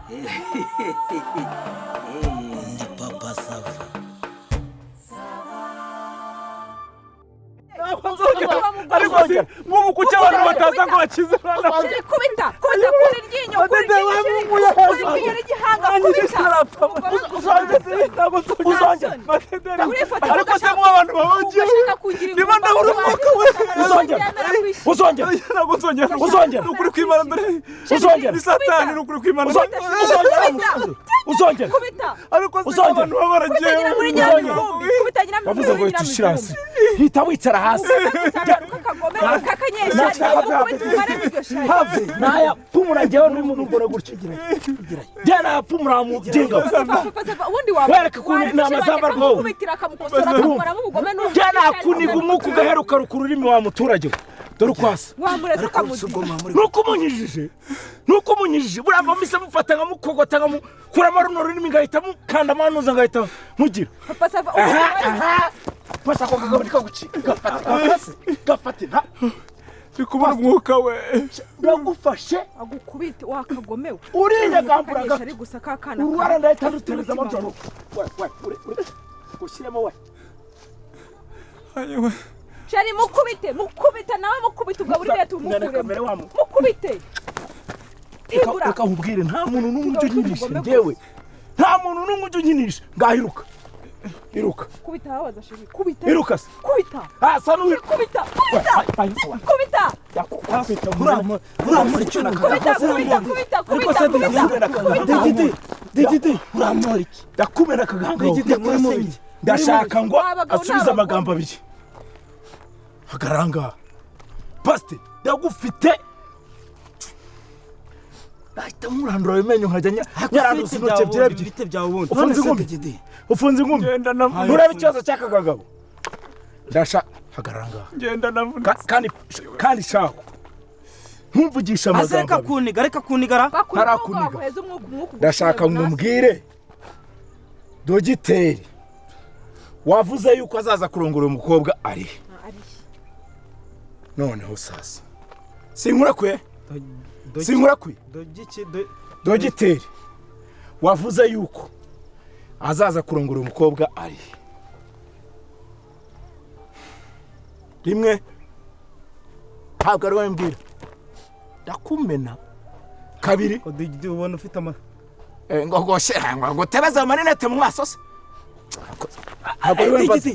Ndi papa Sava. ariko se mu kuki abantu bataza ngo bakize abana kubita kuri ryinyo kuri ryinyo n'igihanga uzongera ariko se mu abantu babagiye niba ndabura umwuka we uzongera ukuri kwimana mbere uzongera Satani ukuri kwimana uzongera ariko se abantu babaragiye bavuze ngo tushirase hita wicara hasi hafi naya pumura njyewe n'umugore gutyo jana pumura mu jinga wereka kuntu namazamba rwo jana kuniga umuku gaheruka rukururimi wa muturage dore ukwasa nuko munyijije burava mise mufata nka mukogota nka kurama runo rurimi ngahita mukanda manuza ngahita mugira pasa ko kagabika guci gafate nta bikubona umwuka we ndagufashe agukubite wakagomewe uriye gamburaga ari gusa kakana urwara ndahita rutereza amajoro ushyiremo we ayewe shari mukubite nawe mukubite ubwo buri leta umukure mukubite tigura reka nkubwire nta muntu n'umwe unyinisha ngewe nta muntu n'umwe unyinisha ngahiruka iruka kubita hawaza shiri kubita iruka kubita sanu kubita uramuri cyo nakagakubita digiti uramuri iki yakumena kaganga digiti muri ndashaka ngo asubize amagambo abiri hagaranga paste ndagufite Ahita murandura bimenyo nkajya nyaranduza intoki ebyiri byawe ubundi ufunze ingumi nureba ikibazo cy'akagagabo ndasha hagaranga kandi shaho ntumvugisha amagambo reka kunigara ntarakuniga ndashaka ngo umbwire dogiteri wavuze yuko azaza kurongora umukobwa ari noneho sasa sinkurakwe dogiteri wavuze yuko azaza kurongora umukobwa ari rimwe ntabwo ari wowe mbwira ndakumena kabiri ubona ufite ngo tebeze amarinete mu maso se ntabwo ari wowe mbaza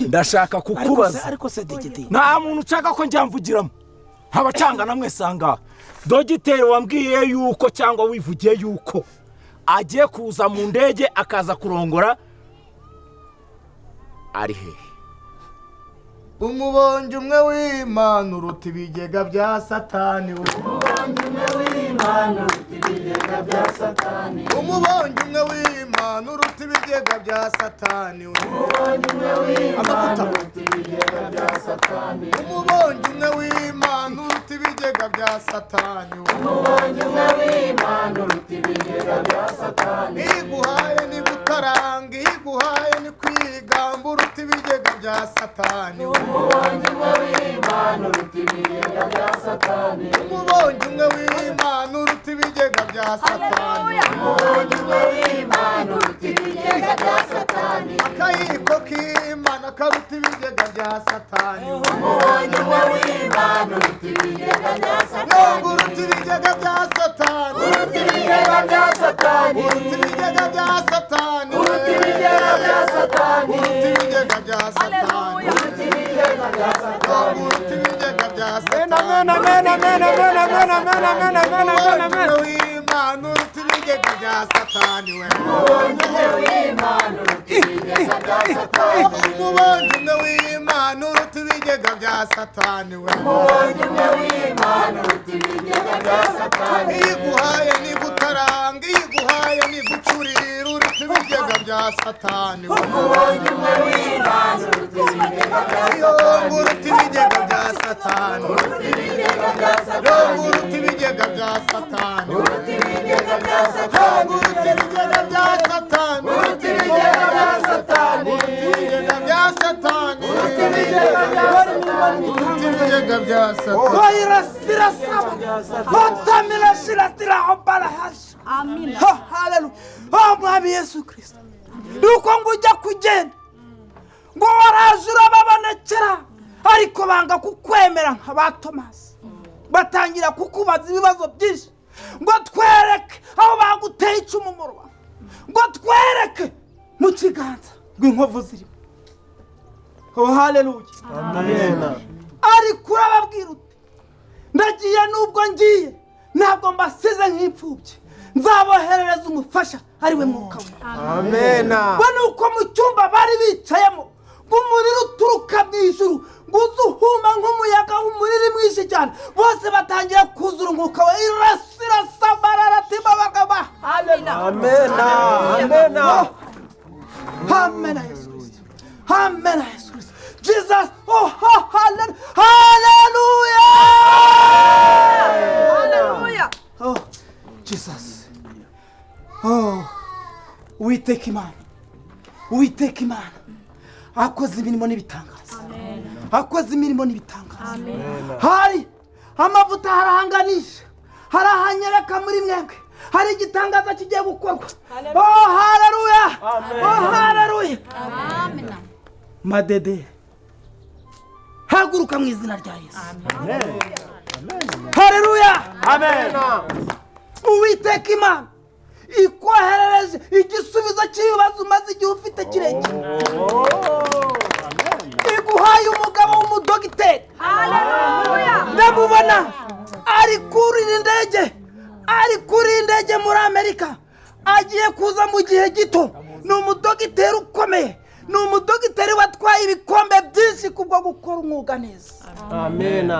ndashaka kukubaza ariko se digiti nta muntu ushaka ko njyamvugiramo abacanga namwe sanga dogiteri wambwiye yuko cyangwa wivugiye yuko agiye kuza mu ndege akaza kurongora ari hehe umubonje umwe w'Imana uruta ibigega bya Satani umubonje umwe w'Imana uruta ibigega bya Satani umubonje umwe w'Imana uruta ibigega bya Satani umubonje umwe w'Imana uruta ibigega bya Satani umubonje umwe w'Imana uruta ibigega bya Satani umubonje umwe w'Imana uruta ibigega bya Satani iguhaye ni gutaranga iguhaye ni kwigamba uruta ibigega bya Satani umubonye umwe w'Imana uruta ibigega bya Satani umubonye umwe w'Imana uruta ibigega bya Satani umubonye umwe w'Imana uruta ibigega bya Satani akayiko k'Imana karuta ibigega bya Satani umubonye umwe w'Imana uruta ibigega bya Satani uruta ibigega bya Satani uruta ibigega bya Satani uruta ibigega bya Satani uruta ibigega bya Satani uruta ibigega bya Satani iguhaye ni gutaranga iguhaye ni gucurira uruta ibigega bya Satani umubonye umwe w'Imana uruta ibigega bya Satani uruta ibigega bya Satani uruta ibigega bya Satani uruta ibigega bya Satani uruta ibigega bya Satani uruta ibigega bya Satani uruta ibigega bya Satani uruta ibigega bya Satani uruta ibigega bya Satani uruta ibigega bya Satani uruta ibigega bya Satani uruta ibigega bya Satani uruta ibigega bya Satani uruta ibigega bya Satani uruta ibigega bya Satani uruta ibigega bya Satani uruta ibigega bya Satani ibigega bya satani Oyirasira saba. Otamira shiratira obala hash. Amina. Hallelujah. Oh mwami Yesu Kristo. Nuko ngujya kugenda. Ngo warajura babonekera. Ariko banga kukwemera nk'aba Thomas. Batangira kukubaza ibibazo byinshi. Ngo twereke aho baguteye icumu mu rubavu. Ngo twereke mu kiganza rw'inkovu zirimo. Oh hallelujah. amen Ariko urababwira uti ndagiye nubwo ngiye ntabwo mbasize nk'imfubyi nzaboherereza umufasha ari we mwuka we. amen Ngo nuko mu cyumba bari bicayemo umuriro uturuka mu ijuru ngo uzuhuma nk'umuyaga w'umuriro mwinshi cyane bose batangira kuzura umwuka we irasira sabarara tibabagaba. Amina. amen amen Amen Yesu Kristo. Amen Yesu Kristo. Jesus. Oh hallelujah. Hallelujah. Hallelujah. Oh Jesus. Oh Uwiteka Imana. Uwiteka Imana. Akoze imirimo n'ibitangaza. Amen. Akoze imirimo n'ibitangaza. Amen. Hari amavuta harahanganisha. Harahanyereka muri mwebwe. Hari igitangaza kigiye gukorwa. Oh hallelujah. Oh hallelujah. Amina. Madede. Haguruka mu izina rya Yesu. Hallelujah. amen Uwiteka Imana ikoherereje igisubizo cy'ibibazo umaze igihe ufite kirekire. Iguhaye umugabo w'umudogiteri. Hallelujah. Ndamubona ari kuri indege muri Amerika. Agiye kuza mu gihe gito. Ni umudogiteri ukomeye. Ni umudogiteri watwaye ibikombe byinshi kubwo gukora umwuga neza. amen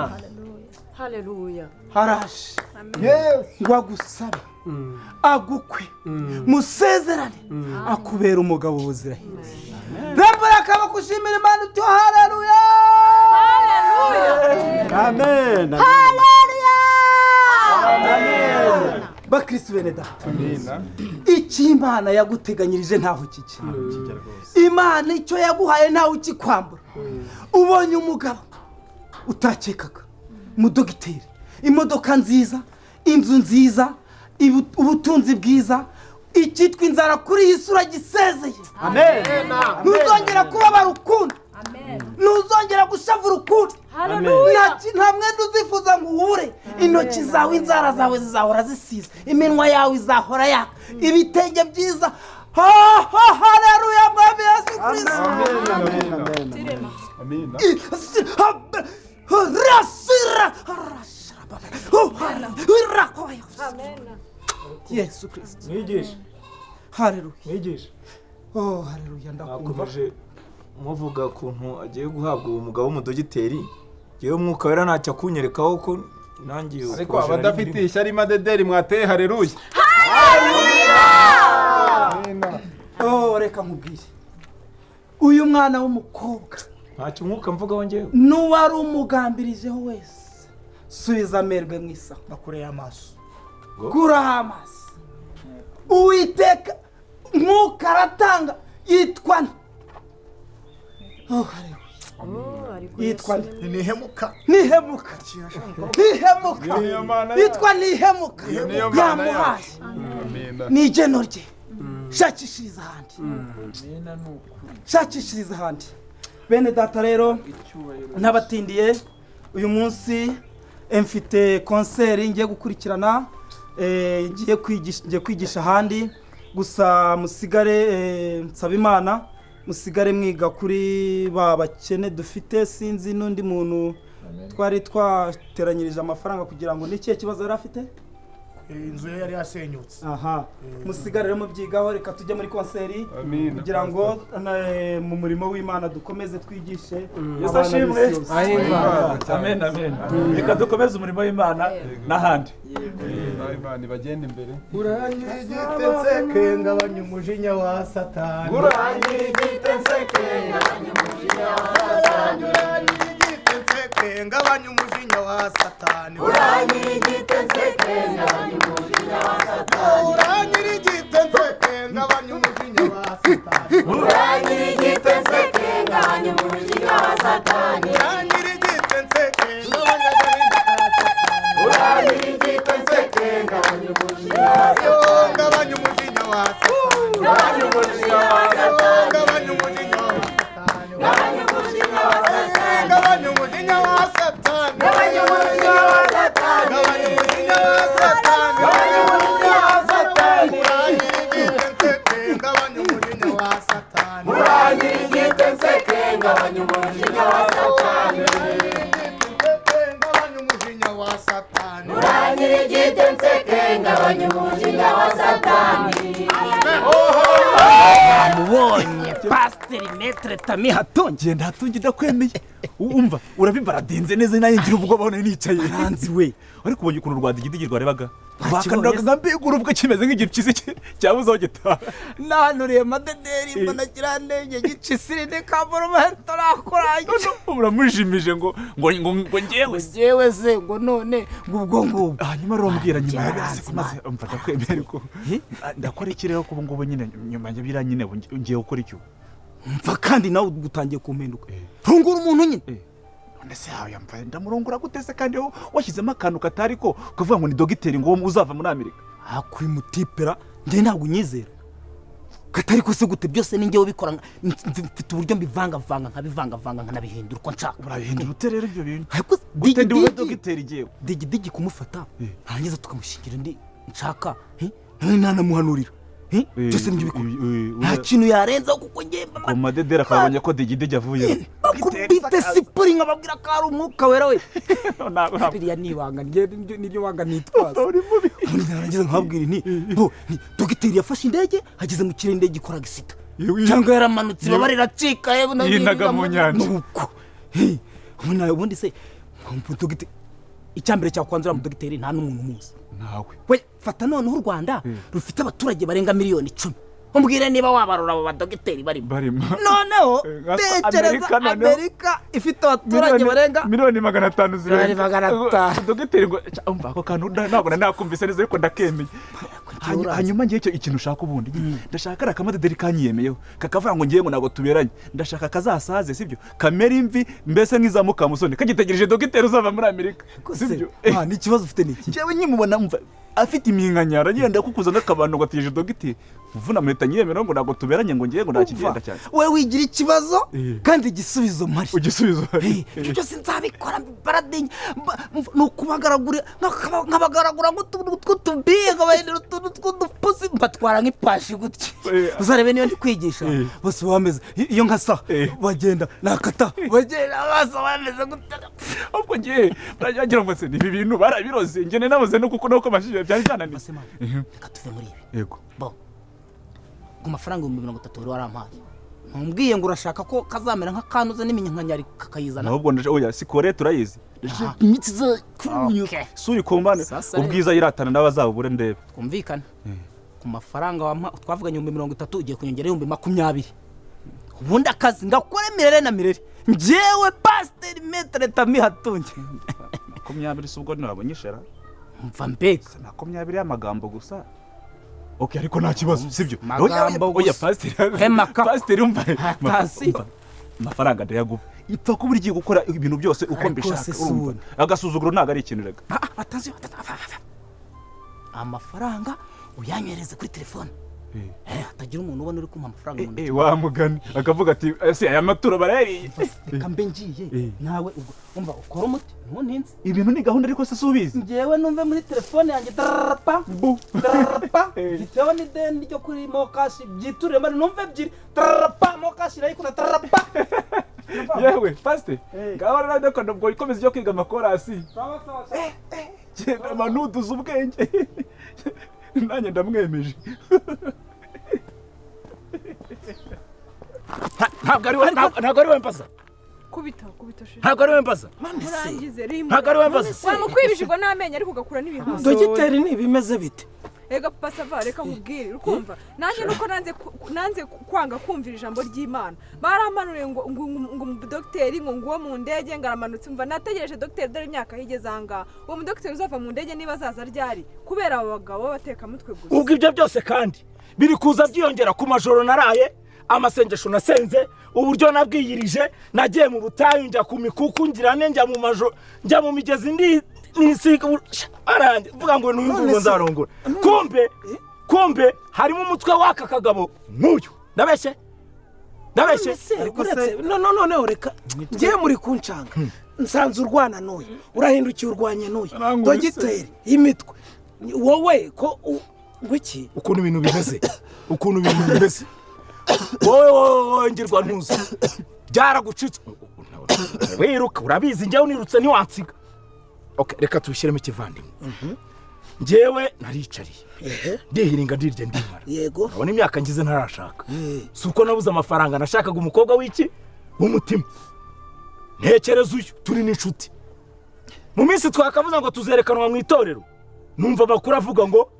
Hallelujah. Haraje yes ngo agusabe agukwe musezerane akubera umugabo w'ubuziraherezo. Rambura akaba kushimira Imana uti haleluya. Hallelujah. amen Amen. Bakristo bene data. Iki Imana yaguteganyirije ntaho kiki. Imana icyo yaguhaye ntaho ukikwambura. Ubonye umugabo utakekaga mudogiteri, imodoka nziza, inzu nziza, ubutunzi bwiza, icyitwa inzara kuri iyi sura gisezeye. amen Ntuzongera kubabara ukundi. Amen. Ntuzongera gushavura ukundi. Hallelujah. Nta mwenda uzifuza ngo uhure. Intoki zawe, inzara zawe zizahora zisize, iminwa yawe izahora yaka, ibitenge byiza. Haleluya mwami Yesu Kristo. amen Yesu Kristo. mwigisha Haleluya. mwigisha Oh haleluya ndakumva. nakomeje muvuga ukuntu agiye guhabwa uwo mugabo w'umudogiteri yewe umwuka wera ntacyo akunyerekaho ko nanjye ariko abadafite ishyari madederi mwateye haleluya Oh reka nkubwire. Uyu mwana w'umukobwa ntacyo umwuka mvugaho njyewe n'uwari umugambirijeho wese subiza amerwe mu isaho bakureye amaso kuraho amaso. Uwiteka mwuka aratanga yitwa nde? Oh haleluya. Yitwa nde? nihemuka Nihemuka. Nihemuka. niyo mana Yitwa Nihemuka. niyo mana Yamuhaye amen ni igeno rye. Shakishiriza ahandi. Shakishiriza ahandi. Bene data rero ntabatindiye uyu munsi mfite konseri ngiye gukurikirana, ngiye kwigisha ahandi. Gusa musigare nsaba Imana musigare mwiga kuri ba bakene dufite. Sinzi n'undi muntu twari twateranyirije amafaranga kugira ngo n'ikihe kibazo yari afite. inzu ye yari yasenyutse. Aha musigare rero mubyigaho. Reka tujye muri konseri Amen. kugira ngo mu murimo w'Imana dukomeze twigishe. Yesu ashimwe. amen amen reka dukomeze umurimo w'Imana n'ahandi imana bagenda imbere uranyigite nseke ngabanya umujinya wa satani uranyigite nseke ngabanya umujinya wa satani uranyigite nseke ngabanya umujinya wa satani uranyigite nseke ngabanya umujinya wa satani uranyigite nseke ngabanya umujinya wa satani uranyigite nseke ngabanya umujinya wa satani uranyigite nseke wa satani. mubonye pasiteri metere tami hatonge genda hatungi ndakwemeye umva urabibaradinze neza nanjye ngira ubwoba none nicaye ranzi we ariko ubonye ukuntu rwa digidigi rwarebaga bakanuraga nka mbigura ubwo kimeze nk'igipizi cyabuze aho gitaha nanuriye amadederi mbona kirandenge gicisirine kaboro mahita rakoranye uramujimije ngo ngewe se ngo none ubwo ngubwo hanyuma rero mbwira nyuma yabirase maze mfata kwemera ariko ndakora iki rero kuba ngubu nyine nyuma y'abira nyine ngiye gukora icyo mva kandi nawe utangiye kumpinduka rungura umuntu nyine none se yawe yambaye ndamurongora gute se kandi washyizemo akantu katari ko ukavuga ngo ni dogiteri ngo uzava muri Amerika kuri mutipera njye ntabwo unyizera katari ko se gute byose ni njyewe ubikora mfite uburyo mbivangavanga nkabivangavanga nkanabihindura uko nshaka urabihindura ute rero ibyo bintu ariko gute ndi dogiteri ngewe digidigi kumufata ntangiza tukamushingira ndi nshaka none nanamuhanurira byose nibyo bikora nta kintu yarenzaho kuko ngemba ku madedera akabonye ko digidigi avuye bakubite sipuri nkababwira ko ari umwuka wera we biriya nibanga niryo banga nitwaza narangiza nkababwira nti dogiteri yafashe indege ageze mu kirere indege ikora gisita cyangwa yaramanutse ibaba riracika yinaga mu nyanja nuko ubundi se dogiteri icyambere cyakwanzura mu dogiteri nta n'umuntu umuzi nawe we fata noneho u Rwanda rufite abaturage barenga miliyoni 10 umbwire niba wabarura abo badogiteri barimo noneho tekereza Amerika ifite abaturage barenga miliyoni 500 zirari 500 dogiteri ngo umva ako kantu ntabwo nakumvise neza ariko ndakemeye hanyuma ngiye icyo ikintu ushaka ubundi ndashaka akamadederi kanyiyemeyeho kakavuga ngo ngiye ngo nago tuberanye ndashaka kazasaze sibyo kamera imvi mbese nk'izamuka musoni kagitegereje dogiteri uzava muri Amerika sibyo ni ikibazo ufite niki njyewe nyimubona umva afite iminkanyara yenda kukuza n'akabantu ngo ategereje dogiteri mvuna mpeta nyiyemera ngo nago tuberanye ngo ngiye ngo nakigenda cyane we wigira ikibazo kandi igisubizo mari igisubizo ibyo sinzabikora baradinye nukubagaragura nkabagaragura nk'utubiga bahindura utuntu tw'udupusi mbatwara nk'ipashi gutya uzarebe niyo ndi kwigisha bose bameze iyo nkasa bagenda nakata bagenda basa bameze gutya ubwo ngiye baragira ngo se ibi bintu barabiroze ngene nabuze no kuko nuko mashije byari byananiye reka tuve muri ibi yego ku mafaranga 30 wari warampaye ntumbwiye ngo urashaka ko kazamera nk'akanuza n'iminkanyari kakayizana ahubwo oya sikore turayizi imitsi zo suri kombane ubwiza yiratana n'abazabure ndebe twumvikana ku mafaranga twavuganye 30 ugiye kunyongera 20 ubundi akazi ngakore mirere na mirere njyewe pasiteri metere tami hatunge 20 subwo nabonyishera mva mbega 20 y'amagambo gusa okay ariko nta kibazo sibyo oya pasiteri umva amafaranga ndayaguba ipfa kuba ugiye gukora ibintu byose uko mbishaka urumva agasuzuguro ntago ari ikintu rega atazi amafaranga uyanyereze kuri telefone hatagira umuntu ubona uri kumpa amafaranga wamugani akavuga ati ese aya maturo barayariye reka mbe ngiye nawe umva ukora umuti ntuntinze ibintu ni gahunda ariko se subizi njyewe numve muri telefone yanjye darapa bitewe n'ideni ryo kuri mokashi byiturire mari numve ebyiri darapa mokashi irayikunda darapa yewe pasite ngaho rero ndakunda ubwo ikomeza ibyo kwiga amakorasi genda manuduza ubwenge nanjye ndamwemeje ntabwo ari we mpasa kubita shira ntabwo ari we mpasa murangize rimwe ntabwo ari we mpasa wamukwibishirwa n'amenyo ariko ugakura n'ibihaza dogiteri ntibimeze bite ega papa sava reka nkubwire ukumva nanjye nuko nanze kwanga kumvira ijambo ry'Imana baramanuriye ngo umudokiteri ngo nguwo mu ndege ngaramanutse umva nategereje dogiteri dore imyaka higeze anga uwo mudokiteri uzava mu ndege niba azaza ryari kubera abo bagabo bateka mutwe gusa ubwo ibyo byose kandi biri kuza byiyongera ku majoro naraye amasengesho nasenze uburyo nabwiyirije nagiye mu butayu njya ku mikuku ngira ne njya mu majoro njya mu migezi nisika aranje vuga ngo n'umuntu nzarongora kumbe harimo umutwe waka kagabo n'uyu ndabeshye ariko se none ureka ngiye muri kuncanga nsanze urwana n'uyu urahindukiye urwanye n'uyu dogiteri imitwe wowe ko ngwiki ukuntu ibintu bimeze wowe ngirwa ntuzi byaragucitse wiruka urabizi njyewe unirutse ntiwansiga okay reka tubishyiremo ikivandimwe njyewe naricariye ndihiringa ndirya ndimara yego urabona imyaka ngize ntarashaka si uko nabuze amafaranga nashakaga umukobwa w'iki w'umutima ntekereza uyu turi n'inshuti mu minsi twakavuze ngo tuzerekanwa mu itorero numva amakuru avuga ngo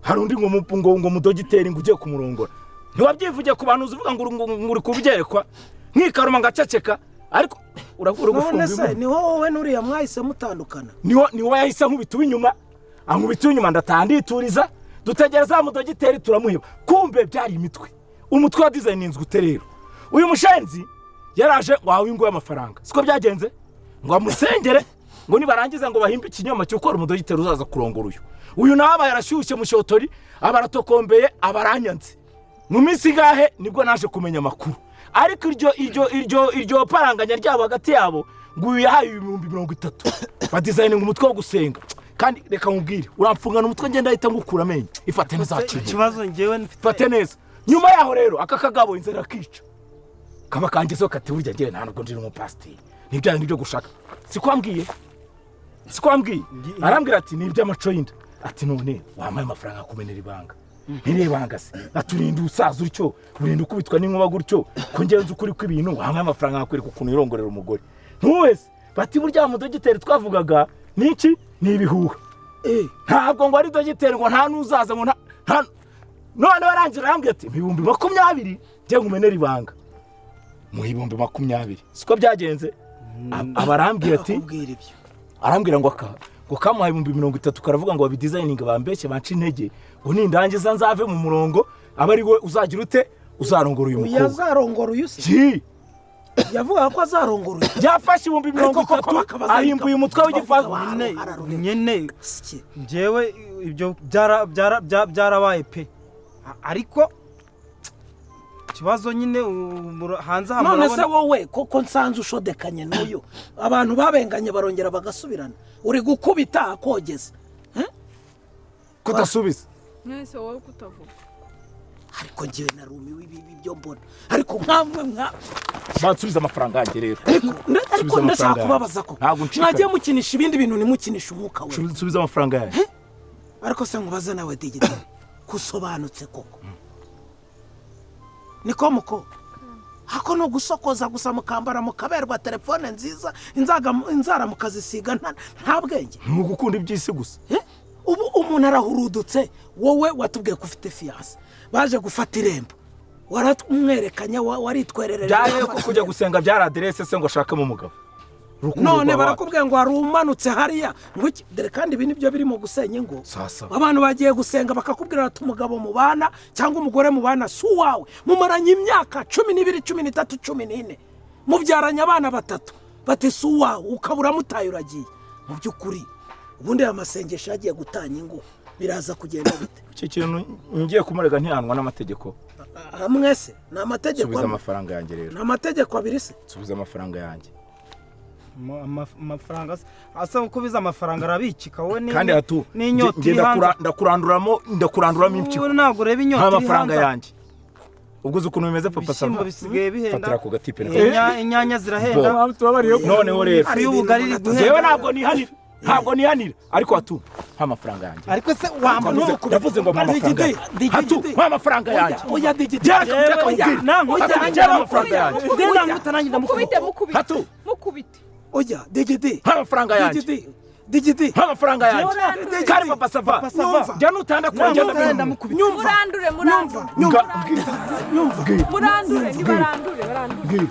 hari undi ngo mudogiteri ngo ugiye kumurongora ntiwabyivugiye ku bantu uvuga ngo uri kubyerekwa nkikaruma ngaceceka ariko none se ni wowe n'uriya mwahise mutandukana ni wowe yahise nkubita uw'inyuma ankubita uw'inyuma ndataha ndituriza dutegereza mudogiteri turamuheba kumbe byari imitwe umutwe wa designinzwe rero uyu mushenzi yaraje wawe ingo y'amafaranga siko byagenze ngo amusengere ngo nibarangiza ngo bahimbe ikinyoma cyo gukora umudogiteri uzaza kurongora uyu nawe aba yarashyushye mu shotori abaratokombeye abaranyanze mu minsi gahe nibwo naje kumenya amakuru ariko iryo paranganya ryabo hagati yabo ngo uyu yahaye 30,000 badesigninga umutwe wo gusenga kandi reka nkubwire uramfungana umutwe ngenda ahita ngukura amenyo ifate neza ikibazo ngewe ifate neza nyuma yaho rero aka kagabo inzara kica kaba kangezeho kati burya ngewe nta nubwo ndiri umupasiteri nibyo byo gushaka sikwambwiye arambwira ati ni iby'amaco y'inda ati none wamaye amafaranga akumenera ibanga ntirebanga se aturinda usaza utyo urinda ukubitwa n'inkuba gutyo ko ngenzi ukuri kw'ibintu wamaye amafaranga akwereka ukuntu yirongorera umugore ntuwese bati burya mudogiteri twavugaga niki ni ibihuha ntabwo ngo ari dogiteri ngo nta nuzaza ngo nta none barangira arambwira ati 20,000 ngiye ngumenera ibanga mu 20,000 siko byagenze abarambwira ati arambwira ngo kamuhaye 30,000 karavuga ngo babidesigninga bambeshye banca intege ngo nindangiza nzave mu murongo aba ari we uzagira ute uzarongora uyu mukobwa yazarongora uyu se yavuga ko azarongora uyu yafashe 30,000 ahimbuye umutwe w'igifazo nyene njyewe ibyo byarabaye pe ariko kibazo nyine hanze hamwe none se wowe koko nsanze ushodekanye n'uyu abantu babenganye barongera bagasubirana uri gukubita akogeze kutasubiza nese wowe kutavuga ariko ngiye narumiwe ibi byo mbona ariko nkamwe basubiza amafaranga yanjye rero ariko ndashaka kubabaza ko mwagiye mukinisha ibindi bintu nimukinisha umwuka we subiza amafaranga yanjye ariko se nkubaza nawe digitali kusobanutse koko niko muko hako no gusokoza gusa mukambara mukaberwa telefone nziza inzara mukazisiga nta bwenge ntugukunda ibyisi gusa ubu umuntu arahurudutse wowe watubwiye ko ufite fiance baje gufata irembo waratmwerekanya waritwerereje byaje ko kujya gusenga byara adresse se ngo shaka mu mugabo none barakubwiye ngo harumanutse hariya ngwiki dere kandi ibi nibyo birimo gusenya ingo abantu bagiye gusenga bakakubwira ati umugabo mubana cyangwa umugore mubana su wawe mumaranye imyaka 12 13 14 mubyaranye abana batatu bati su wawe ukabura mutaye uragiye mu byukuri ubundi amasengesho yagiye gutanya ingo biraza kugenda bite iki kintu ngiye kumurega ntihanwa n'amategeko mwese na amategeko subiza amafaranga yanjye rero na amategeko abiri se subiza amafaranga yanjye amafaranga asa uko biza amafaranga arabikika wowe ni kandi hatu ndakuranduramo impyiko ntabwo ureba inyota amafaranga yanjye ubwo uzi ukuntu bimeze papa sava bisigaye bihenda fatira ku gatipe inyanya zirahenda noneho rero ari ubugari iri guhenda yewe ntabwo nihanira ariko hatu amafaranga yanjye ariko se wamba ndavuze ngo amafaranga hatu amafaranga yanjye oya digitali amafaranga yanjye ndenda mutanangira hatu mukubite oya digitali amafaranga yanjye digiti amafaranga yanjye kari papa sava jya nutanda kongera murandure nibarandure